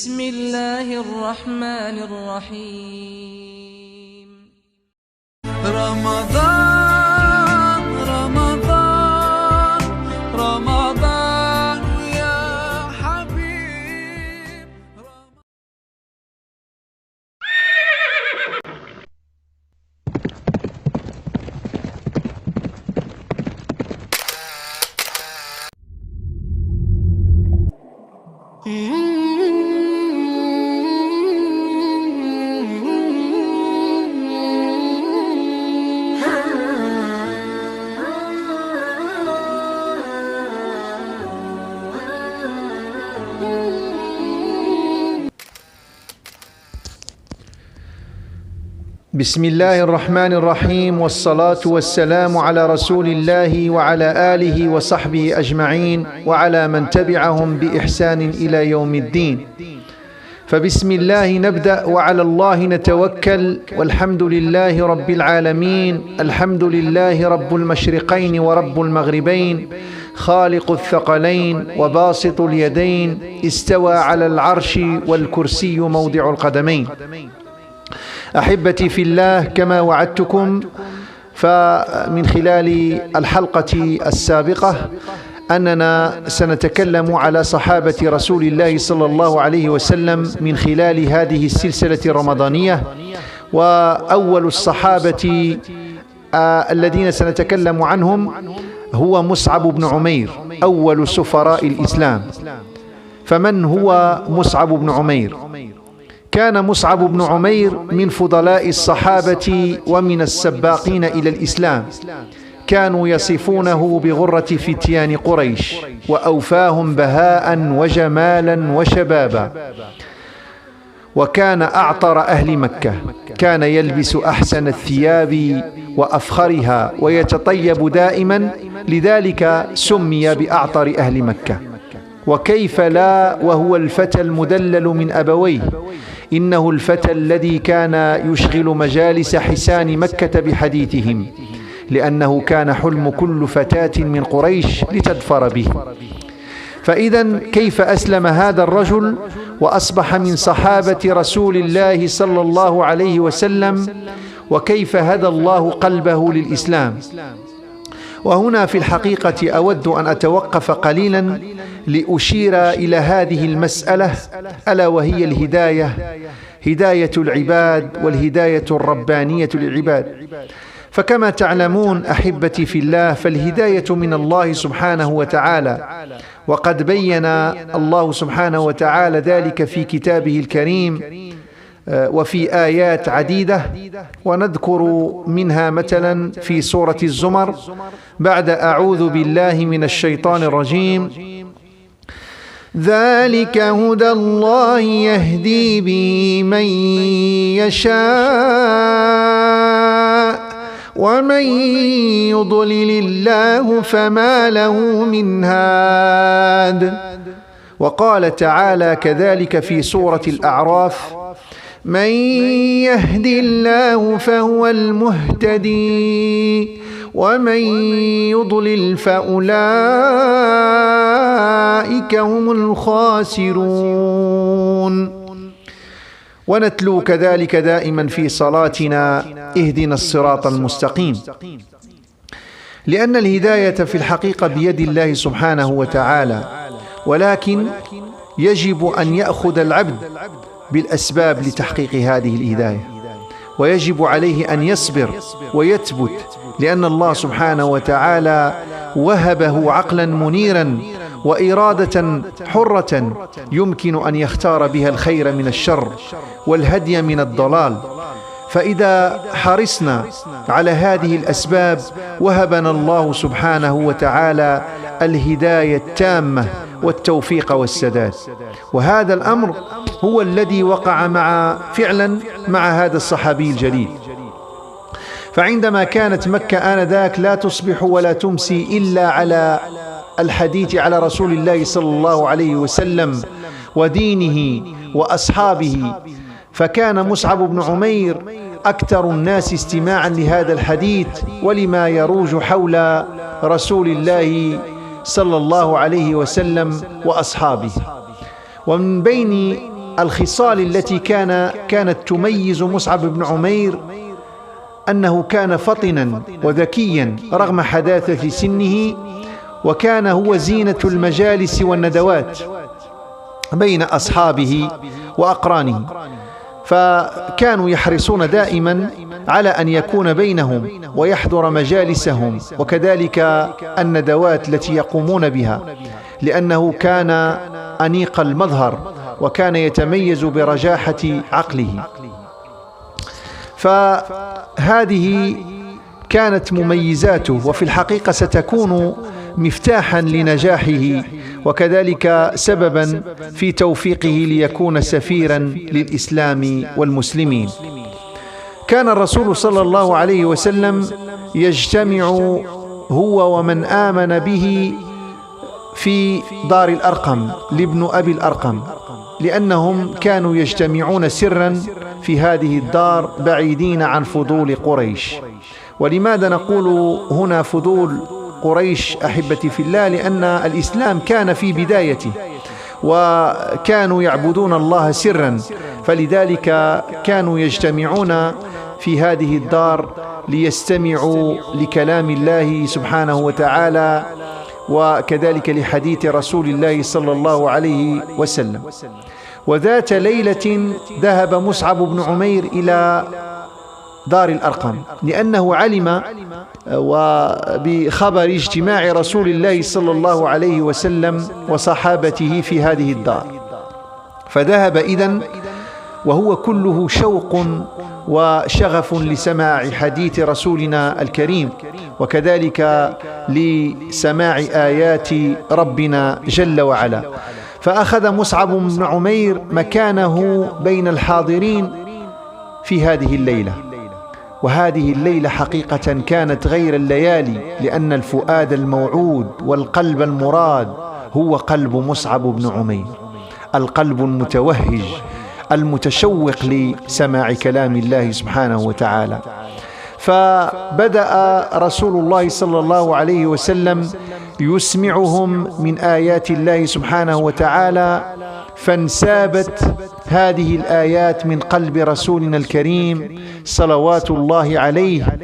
بسم الله الرحمن الرحيم. رمضان رمضان رمضان يا حبيب. بسم الله الرحمن الرحيم، والصلاة والسلام على رسول الله وعلى آله وصحبه أجمعين وعلى من تبعهم بإحسان إلى يوم الدين. فبسم الله نبدأ وعلى الله نتوكل، والحمد لله رب العالمين. الحمد لله رب المشرقين ورب المغربين، خالق الثقلين وباسط اليدين، استوى على العرش والكرسي موضع القدمين. أحبتي في الله، كما وعدتكم فمن خلال الحلقة السابقة أننا سنتكلم على صحابة رسول الله صلى الله عليه وسلم من خلال هذه السلسلة الرمضانية. وأول الصحابة الذين سنتكلم عنهم هو مصعب بن عمير، أول سفراء الإسلام. فمن هو مصعب بن عمير؟ كان مصعب بن عمير من فضلاء الصحابة ومن السباقين إلى الإسلام. كانوا يصفونه بغرة فتيان قريش، وأوفاهم بهاء وجمالا وشبابا. وكان أعطر أهل مكة، كان يلبس أحسن الثياب وأفخرها ويتطيب دائما، لذلك سمي بأعطر أهل مكة. وكيف لا وهو الفتى المدلل من أبويه، إنه الفتى الذي كان يشغل مجالس حسان مكة بحديثهم، لأنه كان حلم كل فتاة من قريش لتظفر به. فإذا كيف أسلم هذا الرجل وأصبح من صحابة رسول الله صلى الله عليه وسلم، وكيف هدى الله قلبه للإسلام؟ وهنا في الحقيقة أود أن أتوقف قليلا لأشير إلى هذه المسألة، ألا وهي الهداية، هداية العباد والهداية الربانية للعباد. فكما تعلمون أحبتي في الله، فالهداية من الله سبحانه وتعالى، وقد بين الله سبحانه وتعالى ذلك في كتابه الكريم وفي آيات عديدة. ونذكر منها مثلا في سورة الزمر بعد أعوذ بالله من الشيطان الرجيم: ذلك هدى الله يهدي به من يشاء ومن يضلل الله فما له من هاد. وقال تعالى كذلك في سورة الأعراف: من يهد الله فهو المهتدي ومن يضلل فأولئك هم الخاسرون. ونتلو كذلك دائما في صلاتنا: اهدنا الصراط المستقيم. لأن الهداية في الحقيقة بيد الله سبحانه وتعالى، ولكن يجب أن يأخذ العبد بالأسباب لتحقيق هذه الهداية، ويجب عليه أن يصبر ويثبت، لأن الله سبحانه وتعالى وهبه عقلا منيرا وإرادة حرة يمكن أن يختار بها الخير من الشر والهدي من الضلال. فإذا حرصنا على هذه الأسباب وهبنا الله سبحانه وتعالى الهداية التامة والتوفيق والسداد. وهذا الأمر هو الذي وقع فعلا مع هذا الصحابي الجليل. فعندما كانت مكة آنذاك لا تصبح ولا تمسي إلا على الحديث على رسول الله صلى الله عليه وسلم ودينه وأصحابه، فكان مصعب بن عمير أكثر الناس استماعا لهذا الحديث ولما يروج حول رسول الله صلى الله عليه وسلم وأصحابه. ومن بين الخصال التي كانت تميز مصعب بن عمير أنه كان فطنا وذكيا رغم حداثة سنه، وكان هو زينة المجالس والندوات بين أصحابه وأقرانه، فكانوا يحرصون دائما على أن يكون بينهم ويحضر مجالسهم وكذلك الندوات التي يقومون بها، لأنه كان أنيق المظهر وكان يتميز برجاحة عقله. فهذه كانت مميزاته، وفي الحقيقة ستكون مفتاحا لنجاحه وكذلك سببا في توفيقه ليكون سفيرا للإسلام والمسلمين. كان الرسول صلى الله عليه وسلم يجتمع هو ومن آمن به في دار الأرقم لابن أبي الأرقم، لأنهم كانوا يجتمعون سرا في هذه الدار بعيدين عن فضول قريش. ولماذا نقول هنا فضول قريش أحبتي في الله؟ لأن الإسلام كان في بدايته وكانوا يعبدون الله سرا، فلذلك كانوا يجتمعون في هذه الدار ليستمعوا لكلام الله سبحانه وتعالى وكذلك لحديث رسول الله صلى الله عليه وسلم. وذات ليلة ذهب مصعب بن عمير إلى دار الأرقم لأنه علم وبخبر اجتماع رسول الله صلى الله عليه وسلم وصحابته في هذه الدار، فذهب إذن وهو كله شوق وشغف لسماع حديث رسولنا الكريم وكذلك لسماع آيات ربنا جل وعلا. فأخذ مصعب بن عمير مكانه بين الحاضرين في هذه الليلة، وهذه الليلة حقيقة كانت غير الليالي، لأن الفؤاد الموعود والقلب المراد هو قلب مصعب بن عمير، القلب المتوهج المتشوق لسماع كلام الله سبحانه وتعالى. فبدأ رسول الله صلى الله عليه وسلم يسمعهم من آيات الله سبحانه وتعالى، فانسابت هذه الآيات من قلب رسولنا الكريم صلوات الله عليه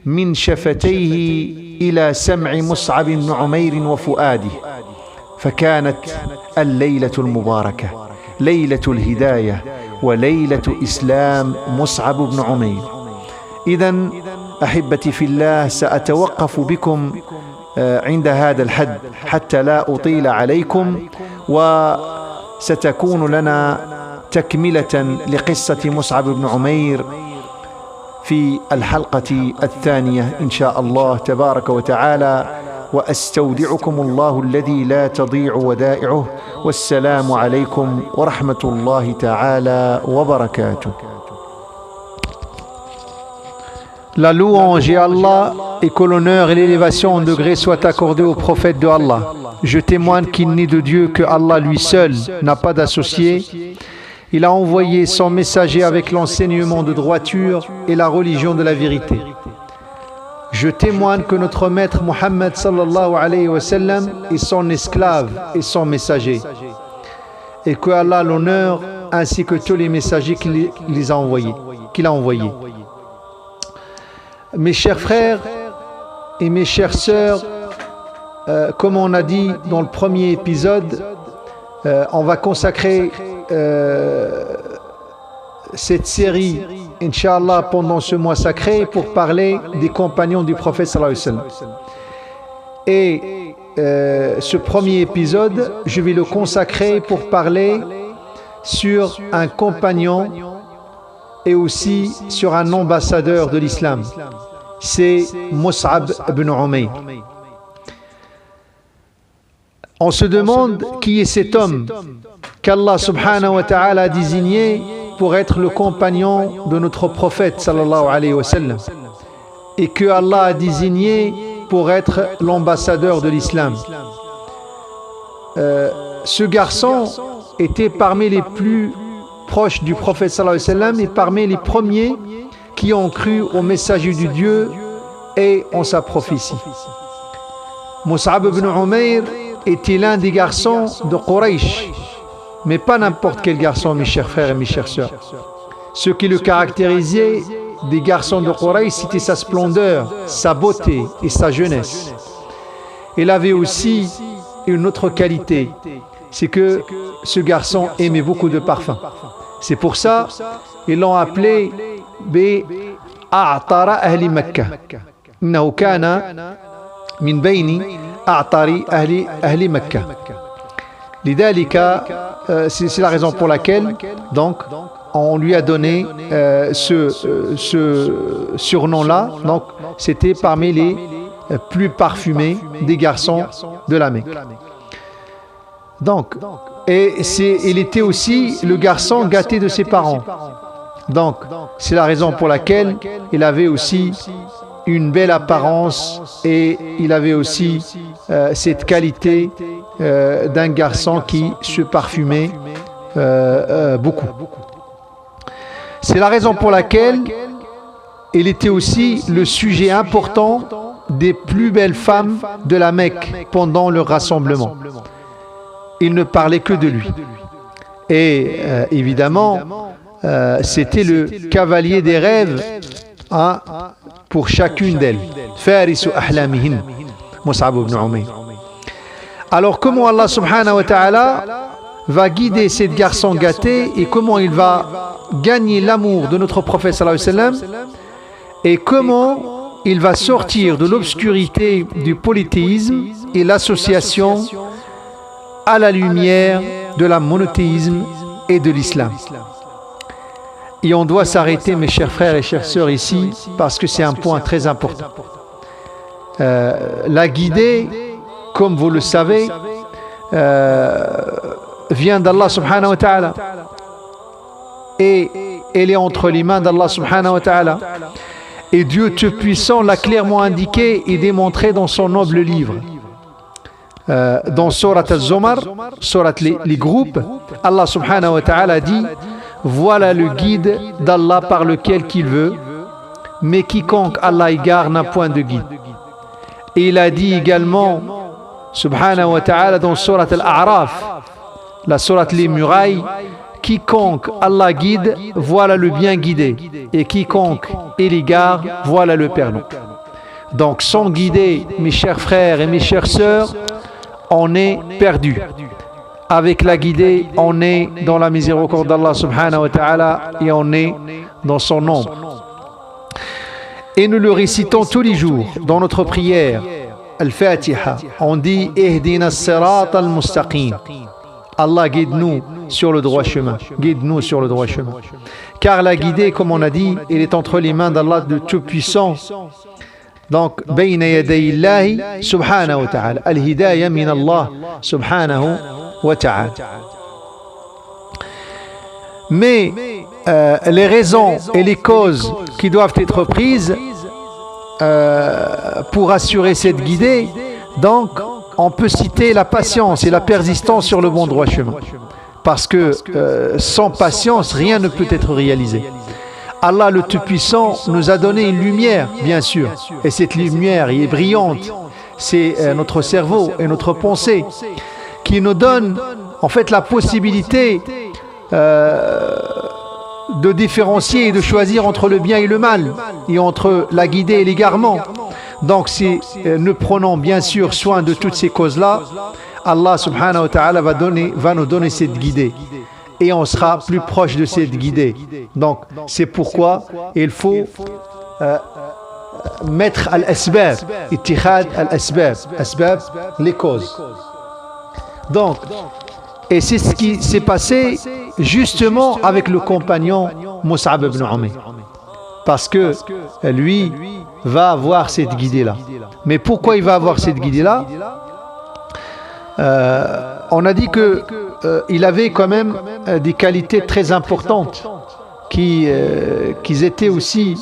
من شفتيه إلى سمع مصعب بن عمير وفؤاده، فكانت الليلة المباركة ليلة الهداية وليلة إسلام مصعب بن عمير. إذن أحبتي في الله سأتوقف بكم عند هذا الحد حتى لا أطيل عليكم، وستكون لنا تكملة لقصة مصعب بن عمير في الحلقة الثانية إن شاء الله تبارك وتعالى. وأستودعكم الله الذي لا تضيع ودائعه، والسلام عليكم ورحمة الله تعالى وبركاته. La louange est Allah et que l'honneur et l'élévation en degré soient accordés au prophète de Allah. Je témoigne qu'il n'est de Dieu que Allah lui seul n'a pas d'associé. Il a envoyé son messager avec l'enseignement de droiture et la religion de la vérité. Je témoigne que notre maître Mohammed sallallahu alayhi wa sallam est son esclave et son messager, et que Allah l'honneur ainsi que tous les messagers qu'il a envoyés. Mes chers frères et mes chères sœurs, comme on a dit dans le premier épisode, on va consacrer cette série, Inch'Allah, pendant ce mois sacré pour parler des compagnons du prophète sallallahu alayhi wa sallam. Et ce premier épisode, je vais le consacrer pour parler sur un compagnon et aussi sur un ambassadeur de l'islam. C'est Mus'ab ibn Umayr. On se demande qui est cet homme qu'Allah subhanahu wa ta'ala a désigné pour être le compagnon de notre prophète sallallahu alayhi wa sallam, et que Allah a désigné pour être l'ambassadeur de l'islam. Ce garçon était parmi les plus proches du prophète sallallahu alayhi wa sallam et parmi les premiers qui ont cru au messager du Dieu et en sa prophétie. Mus'ab ibn Umayr était l'un des garçons de Quraysh, mais pas n'importe quel garçon, mes chers frères et mes chères sœurs. Ce qui le caractérisait des garçons de Quraysh, c'était sa splendeur, sa beauté et sa jeunesse. Il avait aussi une autre qualité, c'est que ce garçon aimait beaucoup de parfums. C'est pour ça ils l'ont appelé A'tara Ahli Makkah. Innahu kana min bayni A'tari Ahli Makkah. Lidalika, c'est la raison pour laquelle donc on lui a donné ce surnom-là. Donc c'était parmi les plus parfumés des garçons de la Mecque. Donc, il était aussi le garçon gâté de ses parents. Donc, c'est la raison pour laquelle il avait aussi une belle apparence et il avait aussi cette qualité d'un garçon qui se parfumait beaucoup. C'est la raison pour laquelle il était aussi le sujet important des plus belles femmes de la Mecque pendant le rassemblement. Il ne parlait que de lui. Et évidemment, c'était le cavalier des rêves pour chacune d'elles. Farisu ahlamihin, Mus'ab ibn Umayr. Alors comment Allah subhanahu wa ta'ala va guider ces garçons gâtés et comment il va gagner l'amour de notre prophète sallallahu alayhi wa sallam et comment il va sortir de l'obscurité du polythéisme et l'association à la lumière de la monothéisme et de l'islam. Et on doit s'arrêter, mes chers frères et chères sœurs, ici, parce que c'est un point très important. La guidée, comme vous le savez, vient d'Allah subhanahu wa ta'ala. Et elle est entre les mains d'Allah subhanahu wa ta'ala. Et Dieu Tout-Puissant l'a clairement indiqué et démontré dans son noble livre. Dans Surat Al-Zumar, Surat les groupes, Allah subhanahu wa ta'ala dit: voilà le guide d'Allah par lequel qu'il veut, mais quiconque Allah égare n'a point de guide. Et il a dit également, subhanahu wa ta'ala, dans Surat Al-A'raf, la Surat les murailles: quiconque Allah guide, voilà le bien guidé, et quiconque il égare, voilà le perdant. Donc sans guider, mes chers frères et mes chères sœurs, on est perdu. Avec la guidée, on est dans la miséricorde d'Allah subhanahu wa ta'ala et on est dans son nombre. Et nous le récitons tous les jours dans notre prière, Al-Fatiha. On dit Ihdina as-sirat al-mustaqim. Allah guide-nous sur le droit chemin. Guide-nous sur le droit chemin. Car la guidée, comme on a dit, elle est entre les mains d'Allah de Tout-Puissant. Donc, bayna yaday Allahi subhanahu wa ta'ala. Al-hidayah min Allah subhanahu wa ta'ala. Mais les raisons et les causes qui doivent être prises pour assurer cette guidée, donc on peut citer la patience et la persistance sur le bon droit chemin. Parce que sans patience, rien ne peut être réalisé. Allah le Tout-Puissant nous a donné une lumière, bien sûr, et cette lumière est brillante. C'est notre cerveau et notre pensée qui nous donne en fait la possibilité de différencier et de choisir entre le bien et le mal, et entre la guidée et l'égarement. Donc si nous prenons bien sûr soin de toutes ces causes-là, Allah subhanahu wa ta'ala va nous donner cette guidée. Et on sera plus proche de cette guidée. Donc, c'est pourquoi il faut mettre al-asbab, ittihad al-asbab, asbab, les causes. Donc, et c'est ce qui s'est passé justement avec le compagnon Mus'ab ibn Umayr. Parce que lui va avoir cette guidée-là. Mais pourquoi il va avoir cette guidée-là? On a dit que il avait quand même des qualités très importantes qui étaient aussi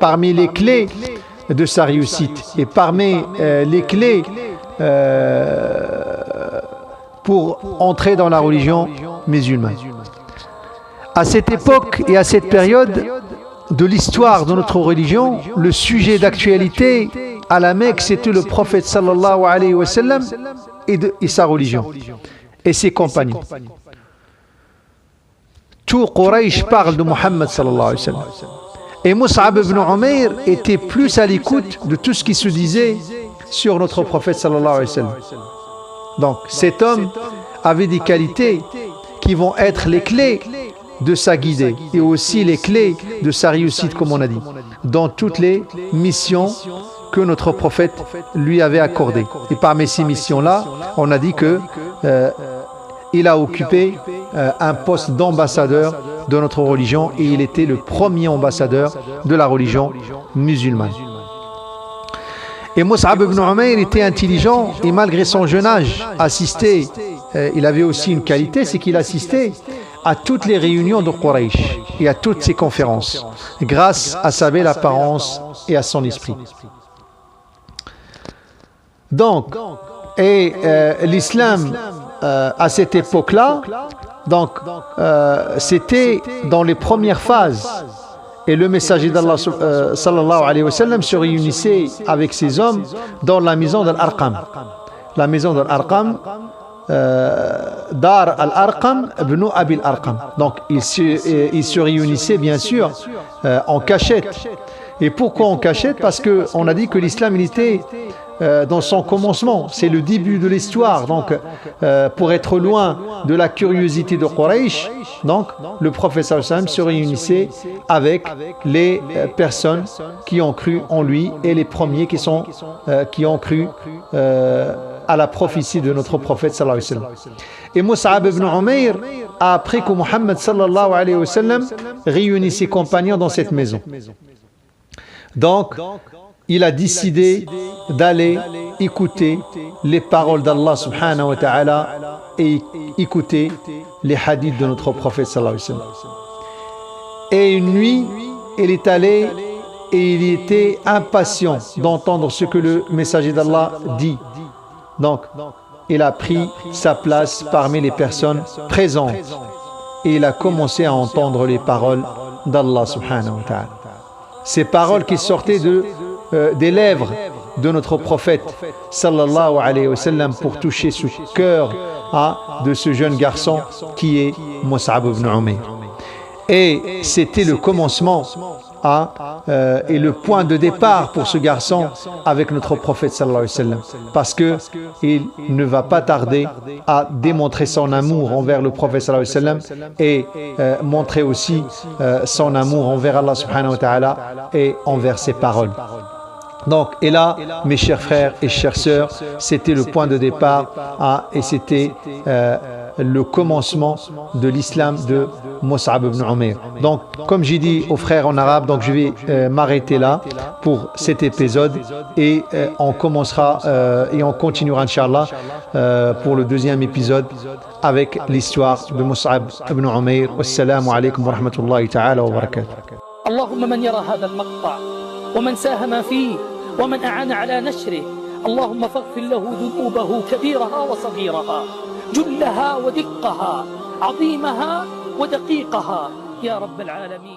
parmi les clés de sa réussite et parmi les clés pour entrer dans la religion musulmane. À cette époque et à cette période de l'histoire de notre religion, le sujet d'actualité à la Mecque, c'était le prophète sallallahu alayhi wa sallam et sa religion. et ses compagnons. Tout Quraysh parle de Muhammad sallallahu alayhi wa sallam. Et Mus'ab ibn Umayr était plus à l'écoute de tout ce qui se disait sur notre prophète sallallahu alayhi wa sallam. Donc cet homme avait des qualités qui vont être les clés de sa guidée et aussi les clés de sa réussite, comme on a dit, dans toutes les missions que notre prophète lui avait accordées. Et parmi ces missions-là, on a dit que il a occupé un poste d'ambassadeur de notre religion et il était le premier ambassadeur de la religion musulmane. Et Mus'ab ibn Umayr était intelligent et malgré son jeune âge, il avait aussi une qualité, c'est qu'il assistait à toutes les réunions de Quraysh et à toutes ses conférences, grâce à sa belle apparence et à son esprit. Donc, l'islam à cette époque-là, c'était dans les premières phases. Et le messager d'Allah sallallahu alayhi wa sallam se réunissait avec ses hommes dans la maison d'Al-Arqam. La maison d'Al-Arqam, Dar Al-Arqam ibn Abi Al-Arqam. Donc ils se réunissaient bien sûr en cachette. Et pourquoi en cachette? Parce qu'on a dit que l'islam il était dans son commencement, c'est le début de l'histoire. Donc pour être loin de la curiosité de Quraysh, donc le prophète sallallahu alayhi wa sallam se réunissait avec les personnes qui ont cru en lui et les premiers qui ont cru à la prophétie de notre prophète sallallahu alayhi wa sallam. Et Mus'ab ibn Umayr a appris que Muhammad sallallahu alayhi wa sallam réunit ses compagnons dans cette maison. Donc il a décidé d'aller écouter les paroles d'Allah subhanahu wa ta'ala et écouter les hadiths de notre prophète sallallahu alayhi wa sallam. Et une nuit, il est allé et il était impatient d'entendre ce que le messager d'Allah dit. Donc, il a pris sa place parmi les personnes présentes et il a commencé à entendre les paroles d'Allah subhanahu wa ta'ala. Ces paroles qui sortaient des lèvres de notre prophète sallallahu alayhi wa sallam pour toucher ce cœur de ce jeune garçon qui est Mus'ab ibn Umayr. Et c'était le commencement et le point de départ pour ce garçon avec notre prophète sallallahu alayhi wa sallam, parce qu'il ne va pas tarder à démontrer son amour envers le prophète sallallahu alayhi wa sallam et montrer aussi son amour envers Allah subhanahu wa ta'ala et envers ses paroles. Donc, et là, mes chers frères et chères sœurs, c'était le point de départ et c'était le commencement de l'islam de Mus'ab ibn Umayr. Donc, comme j'ai dit aux frères en arabe, donc je vais m'arrêter là pour cet épisode et on commencera et on continuera, Inch'Allah, pour le deuxième épisode avec l'histoire de Mus'ab ibn Umayr. Wassalamu alaikum wa rahmatullahi ta'ala wa barakatuh. اللهم من يرى هذا المقطع ومن ساهم فيه ومن أعان على نشره اللهم فاغفر له ذنوبه كبيرها وصغيرها جلها ودقها عظيمها ودقيقها يا رب العالمين.